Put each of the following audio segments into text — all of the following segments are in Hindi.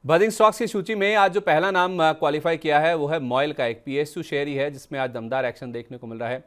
बर्निंग स्टॉक्स की सूची में आज जो पहला नाम क्वालिफाई किया है वो है मॉयल का एक पीएसयू शेयर ही है, जिसमें आज दमदार एक्शन देखने को मिल रहा है।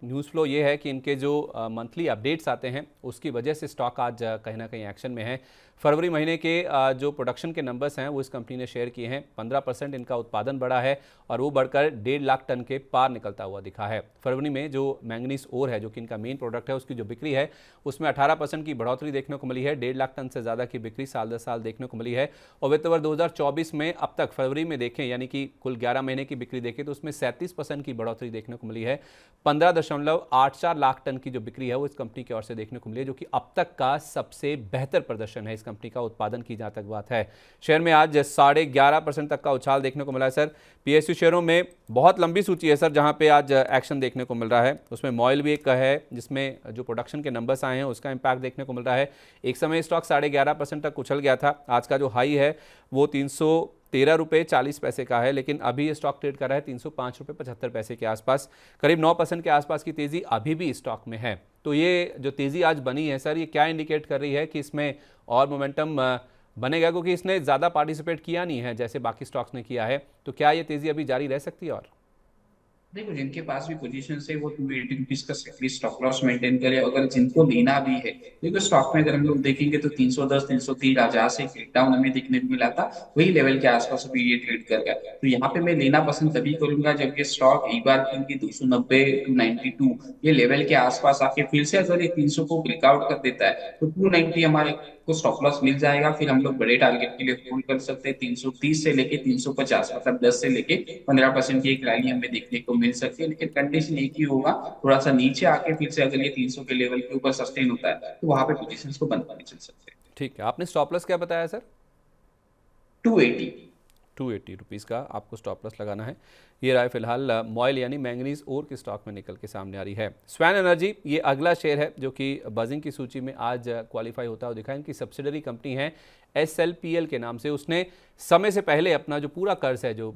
न्यूज़ फ्लो ये है कि इनके जो मंथली अपडेट्स आते हैं उसकी वजह से स्टॉक आज कहीं ना कहीं एक्शन में है। फरवरी महीने के जो प्रोडक्शन के नंबर्स हैं वो इस कंपनी ने शेयर किए हैं। 15% इनका उत्पादन बढ़ा है और वो बढ़कर 1.5 लाख टन के पार निकलता हुआ दिखा है। फरवरी में जो मैंगनीज ओर है, जो कि इनका मेन प्रोडक्ट है, उसकी जो बिक्री है उसमें 18% की बढ़ोतरी देखने को मिली है। 1.5 लाख टन से ज़्यादा की बिक्री साल दर साल देखने को मिली है। और वित्त वर्ष 2024 में अब तक फरवरी में देखें, यानी कि कुल 11 महीने की बिक्री देखें तो उसमें 37% की बढ़ोतरी देखने को मिली है। 15.84 लाख टन की जो बिक्री है वो इस कंपनी की ओर से देखने को मिली है, जो कि अब तक का सबसे बेहतर प्रदर्शन है इस कंपनी का उत्पादन की जहां तक बात है। शेयर में आज 11.5% तक का उछाल देखने को मिला है। सर, पीएसयू शेयरों में बहुत लंबी सूची है सर, जहां पे आज एक्शन देखने को मिल रहा है। उसमें मॉयल भी एक है, जिसमें जो प्रोडक्शन के नंबर्स आए हैं उसका इंपैक्ट देखने को मिल रहा है। एक समय स्टॉक 11.5% तक उछल गया था। आज का जो हाई है वो 313 रुपये 40 पैसे का है, लेकिन अभी ये स्टॉक ट्रेड कर रहा है 305 रुपये 75 पैसे के आसपास। करीब 9% के आसपास की तेजी अभी भी स्टॉक में है। तो ये जो तेजी आज बनी है सर, ये क्या इंडिकेट कर रही है कि इसमें और मोमेंटम बनेगा, क्योंकि इसने ज़्यादा पार्टिसिपेट किया नहीं है जैसे बाकी स्टॉक्स ने किया है। तो क्या ये तेजी अभी जारी रह सकती है? और देखो, जिनके पास भी पोजीशन है वो 280 रुपीज का स्टॉप लॉस मेंटेन करे। अगर जिनको लेना भी है, देखो स्टॉक में अगर हम लोग देखेंगे तो 310 303 जहाँ से ब्रेकडाउन हमें देखने को मिला था, वही लेवल के आसपास अभी ये ट्रेड कर गया। तो यहाँ पे मैं लेना पसंद तभी करूंगा जब ये स्टॉक एक बार फिर की 290 292 ये लेवल के आसपास आके फिर से अगर ये 300 को ब्रेकआउट कर देता है तो 290 हमारे को स्टॉप लॉस मिल जाएगा। फिर हम लोग बड़े टारगेट के लिए होल्ड कर सकते हैं 330 से लेके 350, मतलब 10 से लेके 15% की एक रैली हमें देखने को मिल सकती है। लेकिन कंडीशन एक ही होगा, थोड़ा सा नीचे आके फिर से अगर ये 300 के लेवल के ऊपर सस्टेन होता है तो वहां पे पोजीशंस को बंद करके चल सकते हैं। ठीक है, आपने स्टॉप लॉस क्या बताया सर? 280। 280 रुपीज़ का आपको स्टॉप लॉस लगाना है। ये राय फिलहाल मॉयल यानी मैंगनीज ओर के स्टॉक में निकल के सामने आ रही है। स्वैन एनर्जी ये अगला शेयर है जो कि बजिंग की सूची में आज क्वालिफाई होता हुआ दिखा है। इनकी सब्सिडरी कंपनी है SLPL के नाम से। उसने समय से पहले अपना जो पूरा कर्ज है, जो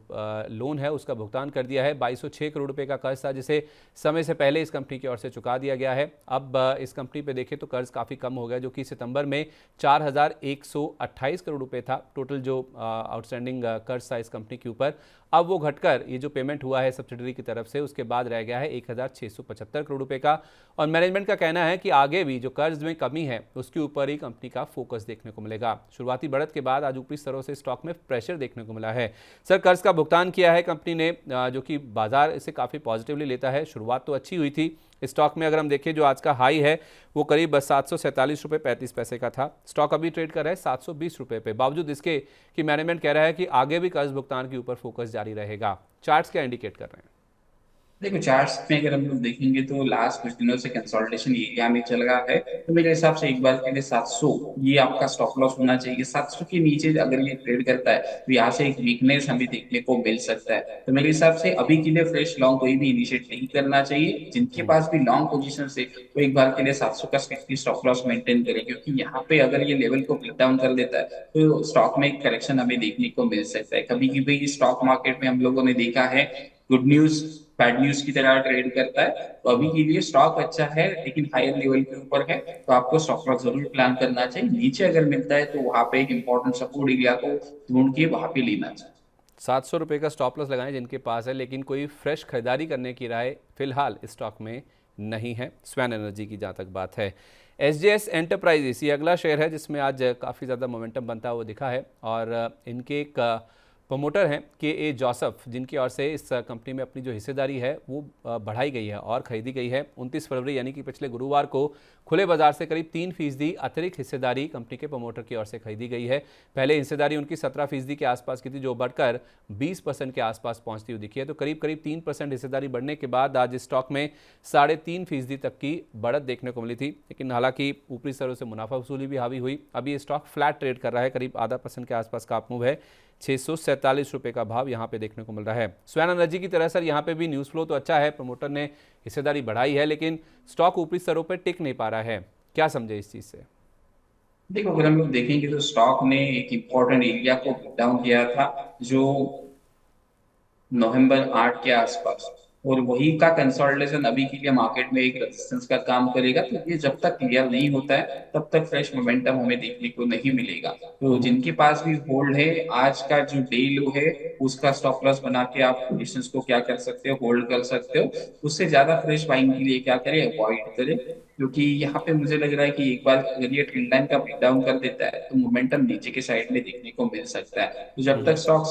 लोन है, उसका भुगतान कर दिया है। 2206 करोड़ रुपए का कर्ज था, जिसे समय से पहले इस कंपनी की ओर से चुका दिया गया है। अब इस कंपनी पे देखें तो कर्ज काफ़ी कम हो गया, जो कि सितंबर में 4128 करोड़ रुपए था टोटल जो आउटस्टैंडिंग कर्ज था इस कंपनी के ऊपर। अब वो घटकर ये जो पेमेंट हुआ है सब्सिडरी की तरफ से, उसके बाद रह गया है 1675 करोड़ रुपए का। और मैनेजमेंट का कहना है कि आगे भी जो कर्ज में कमी है उसके ऊपर ही कंपनी का फोकस देखने को मिलेगा। शुरुआती बढ़त के बाद आज ऊपरी स्तरों से स्टॉक में प्रेशर देखने को मिला है। सर, कर्ज का भुगतान किया है कंपनी ने, जो कि बाजार इसे काफ़ी पॉजिटिवली लेता है। शुरुआत तो अच्छी हुई थी स्टॉक में। अगर हम देखें जो आज का हाई है वो करीब 747 रुपये 35 पैसे का था। स्टॉक अभी ट्रेड कर रहा है 720 रुपये पे, बावजूद इसके कि मैनेजमेंट कह रहा है कि आगे भी कर्ज भुगतान के ऊपर फोकस जारी रहेगा। चार्ट्स क्या इंडिकेट कर रहे हैं? देखो, चार्ट्स में अगर हम लोग देखेंगे तो लास्ट कुछ दिनों से कंसोलिडेशन एरिया में चल रहा है। तो मेरे हिसाब से एक बार के लिए 700 ये आपका स्टॉप लॉस होना चाहिए। 700 के नीचे अगर ये ट्रेड करता है तो यहाँ से एक वीकनेस हमें देखने को मिल सकता है। तो मेरे हिसाब से अभी के लिए फ्रेश लॉन्ग कोई भी इनिशिएट नहीं करना चाहिए। जिनके पास भी लॉन्ग पोजीशन है वो एक बार के लिए 700 का स्टॉप लॉस मेंटेन करें, क्योंकि यहाँ पे अगर ये लेवल को ब्रेक डाउन कर देता है तो स्टॉक में एक करेक्शन हमें देखने को मिल सकता है। कभी कभी स्टॉक मार्केट में हम लोगों ने देखा है गुड न्यूज बैड न्यूज की तरह ट्रेड करता है। तो अभी के लिए स्टॉक अच्छा है लेकिन हायर लेवल के ऊपर है, तो आपको स्टॉप लॉस जरूर प्लान करना चाहिए। नीचे अगर मिलता है तो वहां पे एक इंपॉर्टेंट सपोर्ट एरिया को ढूंढ के वहां पे लेना चाहिए। 700 रुपये का स्टॉप लॉस लगाएं जिनके पास है, लेकिन कोई फ्रेश खरीदारी करने की राय फिलहाल स्टॉक में नहीं है स्वैन एनर्जी की जहाँ तक बात है। SJS एंटरप्राइजेस ये अगला शेयर है जिसमें आज काफ़ी ज़्यादा मोमेंटम बनता हुआ दिखा है। और इनके एक प्रमोटर हैं KA जोसेफ, जिनकी ओर से इस कंपनी में अपनी जो हिस्सेदारी है वो बढ़ाई गई है और खरीदी गई है। 29 फरवरी यानी कि पिछले गुरुवार को खुले बाजार से करीब 3% अतिरिक्त हिस्सेदारी कंपनी के प्रमोटर की ओर से खरीदी गई है। पहले हिस्सेदारी उनकी 17% के आसपास की थी, जो बढ़कर 20% के आसपास पहुंचती हुई दिखी है। तो करीब करीब 3% हिस्सेदारी बढ़ने के बाद आज स्टॉक में 3.5% तक की बढ़त देखने को मिली थी। लेकिन हालांकि ऊपरी स्तरों से मुनाफा वसूली भी हावी हुई। अभी ये स्टॉक फ्लैट ट्रेड कर रहा है, करीब ½ % के आसपास का अप मूव है। 647 रुपये का भाव यहाँ पे देखने को मिल रहा है। स्वैन एनर्जी की तरह सर यहाँ पे भी न्यूज़ फ्लो तो अच्छा है, प्रमोटर ने हिस्सेदारी बढ़ाई है, लेकिन स्टॉक ऊपरी स्तरों पर टिक नहीं पा रहा है। क्या समझे इस चीज़ से? देखो, अगर हम लोग देखेंगे तो स्टॉक ने एक इंपॉर्टेंट एरिया को ब्रेक डाउन किया था जो नवंबर 8 के आसपास। और वही का कंसोलिडेशन अभी के लिए मार्केट में एक रेजिस्टेंस का काम करेगा। तो ये जब तक क्लियर नहीं होता है तब तक फ्रेश मोमेंटम हमें देखने को नहीं मिलेगा। तो जिनके पास भी होल्ड है, आज का जो डे लो है उसका स्टॉप लॉस बना के आप पोजिशंस को क्या कर सकते हो, होल्ड कर सकते हो। उससे ज्यादा फ्रेश बाइंग के लिए क्या करें, अवॉइड करें। क्योंकि यहाँ पे मुझे लग रहा है कि एक बार अगर ये ट्रेंड लाइन का ब्रेक डाउन कर देता है तो मोमेंटम नीचे के साइड में देखने को मिल सकता है। तो जब तक स्टॉक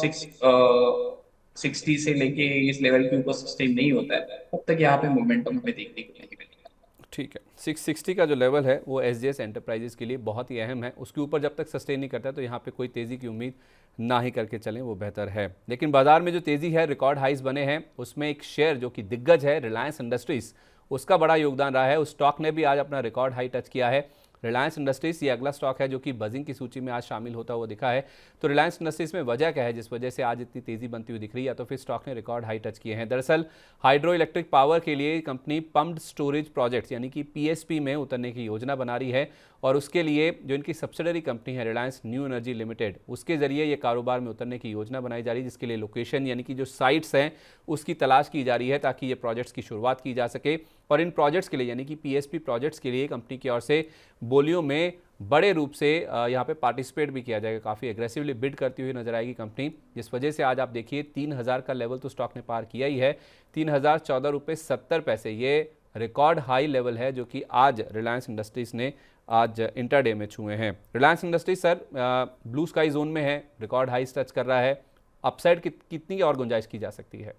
60 से लेके इस लेवल के ऊपर सस्टेन नहीं होता है तब तक यहाँ पे मोमेंटम हमें देखने को नहीं मिलेगा। ठीक है, 660 का जो लेवल है वो एसजीएस एंटरप्राइजेस के लिए बहुत ही अहम है। उसके ऊपर जब तक सस्टेन नहीं करता है तो यहाँ पे कोई तेज़ी की उम्मीद ना ही करके चलें, वो बेहतर है। लेकिन बाजार में जो तेज़ी है, रिकॉर्ड हाइज बने हैं, उसमें एक शेयर जो कि दिग्गज है रिलायंस इंडस्ट्रीज़, उसका बड़ा योगदान रहा है। उस स्टॉक ने भी आज अपना रिकॉर्ड हाई टच किया है। रिलायंस इंडस्ट्रीज ये अगला स्टॉक है जो कि बजिंग की सूची में आज शामिल होता हुआ दिखा है। तो रिलायंस इंडस्ट्रीज में वजह क्या है जिस वजह से आज इतनी तेजी बनती हुई दिख रही है, या तो फिर स्टॉक ने रिकॉर्ड हाई टच किए हैं? दरअसल हाइड्रो इलेक्ट्रिक पावर के लिए कंपनी पम्प्ड स्टोरेज प्रोजेक्ट्स यानी कि पीएसपी में उतरने की योजना बना रही है, और उसके लिए जो इनकी सब्सिडरी कंपनी है रिलायंस न्यू एनर्जी लिमिटेड, उसके जरिए ये कारोबार में उतरने की योजना बनाई जा रही है, जिसके लिए लोकेशन यानी कि जो साइट्स हैं उसकी तलाश की जा रही है ताकि ये प्रोजेक्ट्स की शुरुआत की जा सके। और इन प्रोजेक्ट्स के लिए यानी कि पीएसपी प्रोजेक्ट्स के लिए कंपनी की ओर से बोलियों में बड़े रूप से यहाँ पे पार्टिसिपेट भी किया जाएगा। काफ़ी एग्रेसिवली बिड करती हुई नजर आएगी कंपनी, जिस वजह से आज आप देखिए 3000 का लेवल तो स्टॉक ने पार किया ही है। 3014.70 रुपये ये रिकॉर्ड हाई लेवल है जो कि आज रिलायंस इंडस्ट्रीज ने आज इंटरडे में छुए हैं। Reliance industries sir blue sky zone में है, रिकॉर्ड हाई टच कर रहा है। अपसाइड कितनी और गुंजाइश की जा सकती है?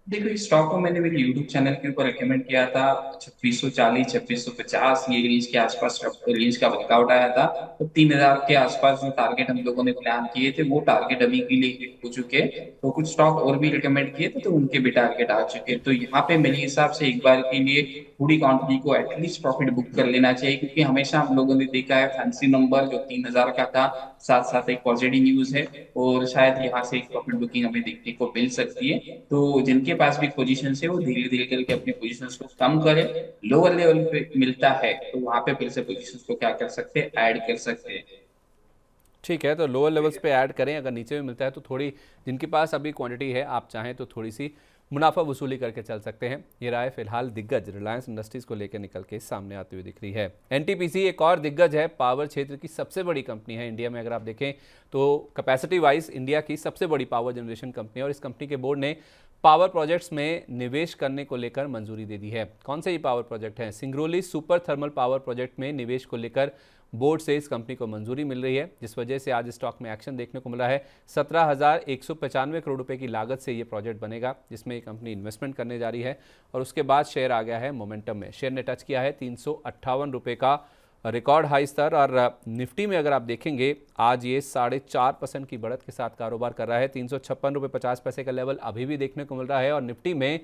देखो, इस स्टॉक को मैंने मेरे यूट्यूब चैनल के ऊपर रिकमेंड किया था 2640 2650 ये रेंज के आसपास रेंज का वर्कआउट आया था। तो 3000 के आसपास जो टारगेट हम लोगों ने प्लान किए थे वो टारगेट अभी के लिए hit हो चुके हैं। तो कुछ स्टॉक और भी रिकमेंड किए थे तो उनके भी टारगेट आ चुके हैं। तो यहाँ पे मेरे हिसाब से एक बार के लिए पूरी कंपनी को एटलीस्ट प्रॉफिट बुक कर लेना चाहिए, क्योंकि हमेशा हम लोगों ने देखा है फैंसी नंबर जो 3000 का था, साथ साथ एक पॉजिटिव न्यूज है और शायद यहाँ से एक प्रॉफिट बुकिंग हमें देखने को मिल सकती है। तो जिनके पास भी पोजीशन है वो धीरे धीरे करके अपनी पोजीशन को कम करें। लोअर लेवल पे मिलता है तो वहां पे फिर से पोजीशन को क्या कर सकते हैं, ऐड कर सकते हैं। ठीक है, तो लोअर लेवल्स पे ऐड करें। अगर नीचे में मिलता है तो थोड़ी, जिनके पास अभी क्वांटिटी है, आप चाहें तो थोड़ी सी मुनाफा वसूली करके चल सकते हैं। ये राय फिलहाल दिग्गज रिलायंस इंडस्ट्रीज को लेकर निकल के सामने आती हुई दिख रही है। एनटीपीसी एक और दिग्गज है, पावर क्षेत्र की सबसे बड़ी कंपनी है इंडिया में। अगर आप देखें तो कैपेसिटी वाइज इंडिया की सबसे बड़ी पावर जनरेशन कंपनी है, और इस कंपनी के बोर्ड ने पावर प्रोजेक्ट्स में निवेश करने को लेकर मंजूरी दे दी है। कौन से ये पावर प्रोजेक्ट हैं? Singrauli super thermal power project में निवेश को लेकर बोर्ड से इस कंपनी को मंजूरी मिल रही है, जिस वजह से आज स्टॉक में एक्शन देखने को मिला है। 17,195 करोड़ रुपए की लागत से ये प्रोजेक्ट बनेगा, जिसमें ये कंपनी इन्वेस्टमेंट करने जा रही है। और उसके बाद शेयर आ गया है मोमेंटम में। शेयर ने टच किया है 358 रुपये का रिकॉर्ड हाई स्तर। और निफ्टी में अगर आप देखेंगे आज ये 4.5% की बढ़त के साथ कारोबार कर रहा है। 356.50 का लेवल अभी भी देखने को मिल रहा है, और निफ्टी में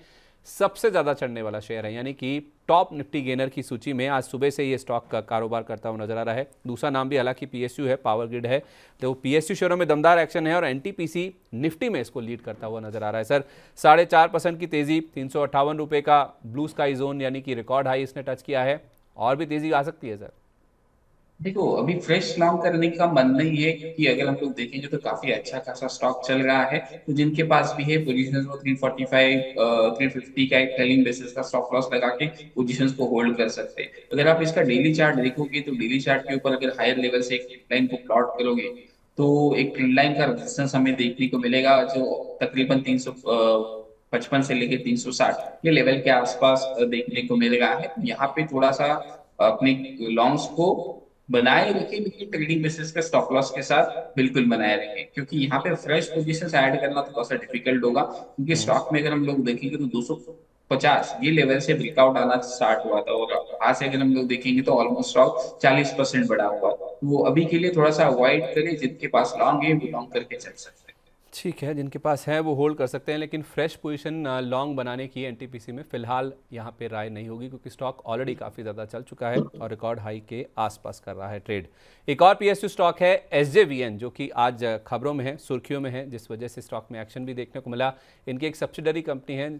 सबसे ज़्यादा चढ़ने वाला शेयर है, यानी कि टॉप निफ्टी गेनर की सूची में आज सुबह से ये स्टॉक का कारोबार करता हुआ नजर आ रहा है। दूसरा नाम भी हालांकि पीएसयू है, पावर ग्रिड है। तो पीएसयू शेयरों में दमदार एक्शन है, और एनटीपीसी निफ्टी में इसको लीड करता हुआ नजर आ रहा है। सर 4.5% की तेजी, 358 रुपये का ब्लू स्काई जोन यानी कि रिकॉर्ड हाई इसने टच किया है। और भी तेजी आ सकती है सर? देखो, अभी फ्रेश लॉन्ग करने का मन नहीं है, क्योंकि अगर हम लोग देखेंगे तो काफी अच्छा खासा स्टॉक चल रहा है। तो जिनके पास भी है पोजीशंस वो 345 350 का एक ट्रेलिंग बेसिस का स्टॉप लॉस लगा के पोजीशंस को होल्ड कर सकते हैं। अगर आप इसका डेली चार्ट देखोगे तो डेली चार्ट के ऊपर अगर हायर लेवल से एक लाइन को प्लॉट करोगे तो एक ट्रेंड लाइन का रेजिस्टेंस हमें देखने को मिलेगा, जो तकरीबन 355 से लेके 360 ये लेवल के आसपास देखने को मिल रहा है। यहाँ पे थोड़ा सा अपने लॉन्ग्स को बनाए रखें, लेकिन ट्रेडिंग बेसिस पे स्टॉप लॉस के साथ बिल्कुल बनाए रखें, क्योंकि यहाँ पे फ्रेश पोजीशंस ऐड करना थोड़ा सा डिफिकल्ट होगा। क्योंकि स्टॉक में अगर हम लोग देखेंगे तो 250 ये लेवल से ब्रेकआउट आना स्टार्ट हुआ था, और वहां से अगर हम लोग देखेंगे तो ऑलमोस्ट स्टॉक 40% बढ़ा हुआ था। तो अभी के लिए थोड़ा सा अवॉइड करें, जिनके पास लॉन्ग है वो लॉन्ग करके चल सकते हैं। ठीक है, जिनके पास है वो होल्ड कर सकते हैं, लेकिन फ्रेश पोजीशन लॉन्ग बनाने की एनटीपीसी में फिलहाल यहाँ पे राय नहीं होगी, क्योंकि स्टॉक ऑलरेडी काफ़ी ज़्यादा चल चुका है और रिकॉर्ड हाई के आसपास कर रहा है ट्रेड। एक और पीएसयू स्टॉक है एसजेवीएन, जो कि आज खबरों में है, सुर्खियों में है, जिस वजह से स्टॉक में एक्शन भी देखने को मिला। इनकी एक सब्सिडरी कंपनी है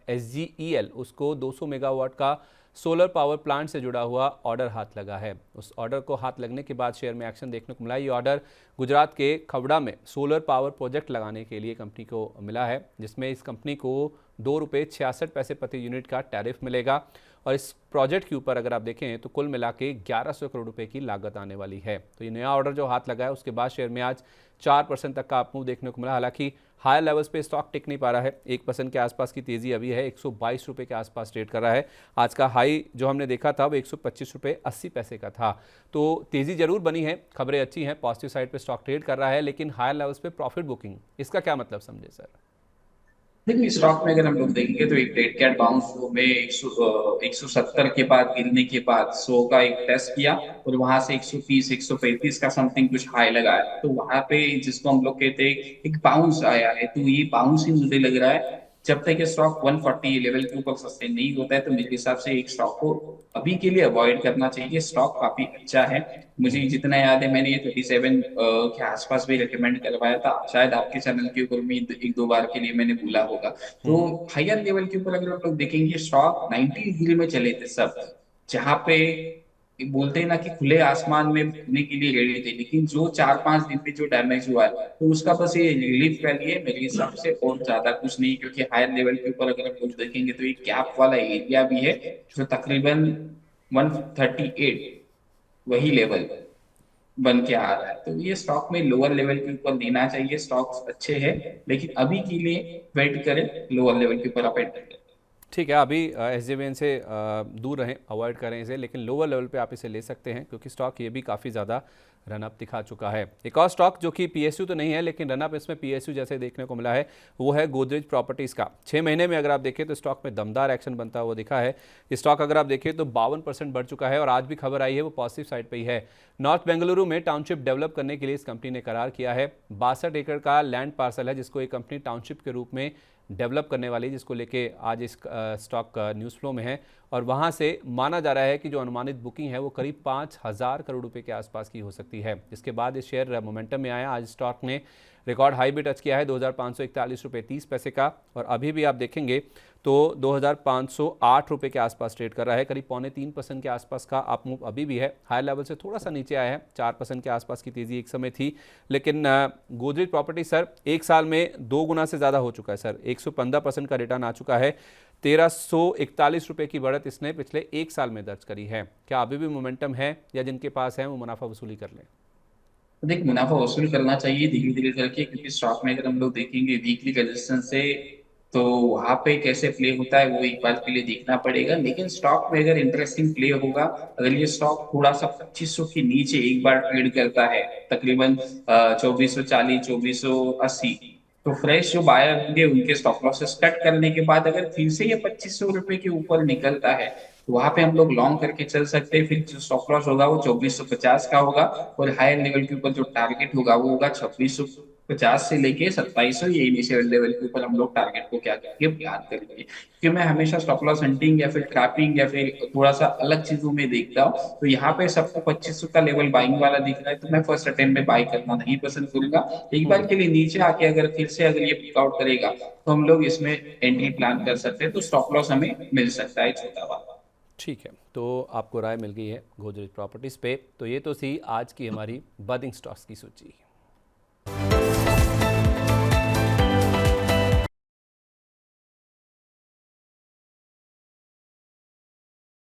एसजीईएल, उसको 200 मेगावाट का सोलर पावर प्लांट से जुड़ा हुआ ऑर्डर हाथ लगा है। उस ऑर्डर को हाथ लगने के बाद शेयर में एक्शन देखने को मिला। ये ऑर्डर गुजरात के खवड़ा में सोलर पावर प्रोजेक्ट लगाने के लिए कंपनी को मिला है, जिसमें इस कंपनी को ₹2.66 प्रति यूनिट का टैरिफ मिलेगा। और इस प्रोजेक्ट के ऊपर अगर आप देखें तो कुल मिला के 1100 करोड़ रुपए की लागत आने वाली है। तो ये नया ऑर्डर जो हाथ लगा है उसके बाद शेयर में आज 4% तक का अपमूव देखने को मिला। हालांकि हायर लेवल्स पे स्टॉक टिक नहीं पा रहा है। 1% के आसपास की तेजी अभी है, 122 रुपये के आसपास ट्रेड कर रहा है। आज का हाई जो हमने देखा था वो 125.80 का था। तो तेजी जरूर बनी है, खबरें अच्छी हैं, पॉजिटिव साइड पे स्टॉक ट्रेड कर रहा है, लेकिन हायर लेवल्स पे प्रॉफिट बुकिंग, इसका क्या मतलब समझे सर? देखिए, स्टॉक में अगर हम लोग देखेंगे तो एक डेड कैट बाउंस हुआ में 170 के बाद गिरने के बाद 100 का एक टेस्ट किया और वहां से 130 135 का समथिंग कुछ हाई लगाया। तो वहां पे जिसको हम लोग कहते हैं एक बाउंस आया है, तो ये बाउंस ही मुझे लग रहा है। जब तक ये स्टॉक 140 लेवल के ऊपर सस्टेन नहीं होता है तो मेरे हिसाब से एक स्टॉक को अभी के लिए अवॉइड करना चाहिए। स्टॉक काफी अच्छा है, मुझे जितना याद है मैंने ये 37 के आसपास भी रिकमेंड करवाया था, शायद आपके चैनल के ऊपर भी एक दो बार के लिए मैंने बोला होगा। तो हायर लेवल के ऊपर अगर आप लोग देखेंगे स्टॉक 90 डिग्री में चले थे सब, जहां पे बोलते हैं ना कि खुले आसमान में घूमने के लिए रेडी थे, लेकिन जो 4-5 दिन में जो डैमेज हुआ है तो उसका बस ये रिलीफ का लिए मेरे हिसाब से और ज्यादा कुछ नहीं। क्योंकि हायर लेवल के ऊपर अगर आप कुछ देखेंगे तो एक गैप वाला एरिया भी है जो तकरीबन 138 वही लेवल बन के आ रहा है। तो ये स्टॉक में लोअर लेवल के ऊपर लेना चाहिए। स्टॉक्स अच्छे हैं लेकिन अभी के लिए वेट करें, लोअर लेवल के ऊपर आप एंटर करें। ठीक है, अभी SJVN से दूर रहें, अवॉइड करें इसे, लेकिन लोअर लेवल पे आप इसे ले सकते हैं क्योंकि स्टॉक ये भी काफ़ी ज़्यादा रनअप दिखा चुका है। एक और स्टॉक जो कि PSU तो नहीं है लेकिन रनअप इसमें PSU जैसे देखने को मिला है वो है गोदरेज प्रॉपर्टीज़ का। 6 महीने में अगर आप देखें तो स्टॉक में दमदार एक्शन बनता हुआ दिखा है। स्टॉक अगर आप देखें तो 52% बढ़ चुका है और आज भी खबर आई है वो पॉजिटिव साइड पर ही है। नॉर्थ बेंगलुरु में टाउनशिप डेवलप करने के लिए इस कंपनी ने करार किया है। 62 एकड़ का लैंड पार्सल है जिसको एक कंपनी टाउनशिप के रूप में डेवलप करने वाली, जिसको लेके आज इस स्टॉक न्यूज़ फ्लो में है। और वहाँ से माना जा रहा है कि जो अनुमानित बुकिंग है वो करीब 5,000 करोड़ रुपए के आसपास की हो सकती है। इसके बाद इस शेयर मोमेंटम में आया। आज स्टॉक ने रिकॉर्ड हाई भी टच किया है 2,541.30 का, और अभी भी आप देखेंगे तो 2,508 रुपये के आसपास ट्रेड कर रहा है। करीब 3.25% के आसपास का अप मूव अभी भी है। हाई लेवल से थोड़ा सा नीचे आया है, 4% के आसपास की तेज़ी एक समय थी, लेकिन गोदरेज प्रॉपर्टी सर एक साल में 2 गुना से ज़्यादा हो चुका है सर। 115% का रिटर्न आ चुका है। 1,341 रुपये की बढ़त इसने पिछले एक साल में दर्ज करी है। क्या अभी भी मोमेंटम है या जिनके पास है वो मुनाफा वसूली कर लें? देख, मुनाफा वसूल करना चाहिए धीरे धीरे करके, क्योंकि स्टॉक में अगर हम लोग देखेंगे वीकली रेजिस्टेंस से तो वहां पे कैसे प्ले होता है वो एक बार के लिए देखना पड़ेगा। लेकिन स्टॉक में अगर इंटरेस्टिंग प्ले होगा, अगर ये स्टॉक थोड़ा सा 2500 के नीचे एक बार ट्रेड करता है तकरीबन 2440 2480, तो फ्रेश जो बायर होंगे उनके स्टॉप लॉसेस कट करने के बाद अगर फिर से ये 2500 रुपए के ऊपर निकलता है तो वहां पे हम लोग लॉन्ग करके चल सकते हैं। फिर जो स्टॉप लॉस होगा वो 2450 का होगा और हायर लेवल के ऊपर जो टारगेट होगा वो होगा 2650 से लेके 2700। ये इनिशियल लेवल के ऊपर हम लोग टारगेट को क्या करेंगे, प्लान करेंगे। क्योंकि मैं हमेशा स्टॉप लॉस हंटिंग या फिर ट्रैपिंग या फिर थोड़ा सा अलग चीजों में देखता हूँ। तो यहाँ पे सबको 2500 का लेवल बाइंग वाला दिख रहा है तो मैं फर्स्ट अटेम्प्ट में बाई करना नहीं पसंद करूंगा। एक बार के लिए नीचे आके अगर फिर से अगर ये ब्रेकआउट करेगा तो हम लोग इसमें एंट्री प्लान कर सकते हैं। तो स्टॉप लॉस हमें मिल सकता है छोटा वाला। ठीक है, तो आपको राय मिल गई है गोदरेज प्रॉपर्टीज़ पे। तो ये तो थी आज की हमारी बर्निंग स्टॉक्स की सूची।